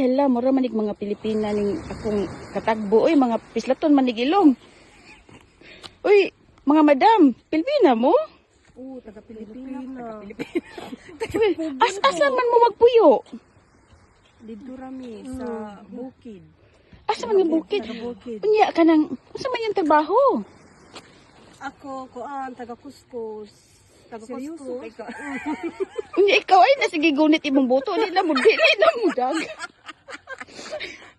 hala, mura manig mga Pilipina ning akong katagbo. Uy, mga pislaton manig ilong. Uy, mga madam, Pilipina mo? Oo, taga-Pilipina. Asa man mo magpuyo? Dito rami sa bukid. Asa man nga bukid? Taga-bukid. Unya ka nang, asa man yung trabaho? Ako, taga-kuskus. Seryoso kay ka. Unya ikaw ay nasige gunit imong boto. Di na mo dag.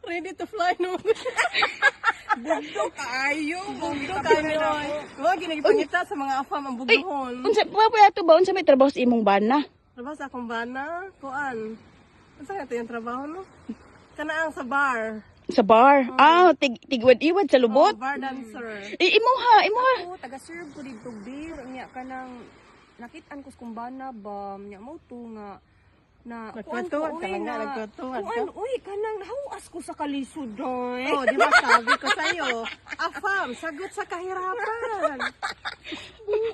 Ready to fly no. Bugdo kaayo. Bugdo kami no. Wag ginagipangita sa mga afam ang bugdohon. Unsa pa ato ba unsa may trabaho sa imong bana? Trabaho sa akong bana, kuan. Unsa nga ito yung trabaho no? Kanaang sa bar. Sa bar. Tigwad-iwad sa lubot. Bar dancer. Imuha. Ako taga-serve ko dito beer unya kanang nakitaan ko sa kumbana ba nya mo to nga na Nagkwentuhan ka lang nga, nagkwentuhan ka. kuan uy kanang nahuas ko sa kalisod doy. Oh, di ba sabi ko sa iyo, afam, sagot sa kahirapan.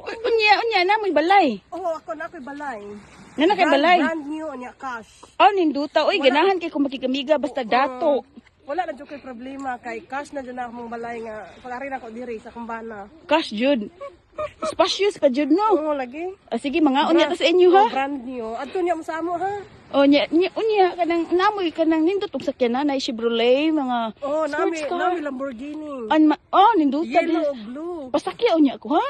Unya na mo'y balay. Oh, ako na ako'y balay. Nana kay balay. Brand new nya cash. Ninduta. Uy, ganahan kay kung makikamiga basta dato. Wala na jud ko'y problema kay cash na jud na akong balay nga pagari na ko diri sa kumbana. Cash jud. Spacious pa jud no. Oo, lagi. Sige, mga unya ta sa inyo ha. Oh, brand new. Adto niya mo sa amo ha. Unya kanang namoy kanang nindot og sakyanan na Chevrolet mga Oh, sports car. nami Lamborghini. Ninduta. Yellow o blue. Pasakya unya ko ha.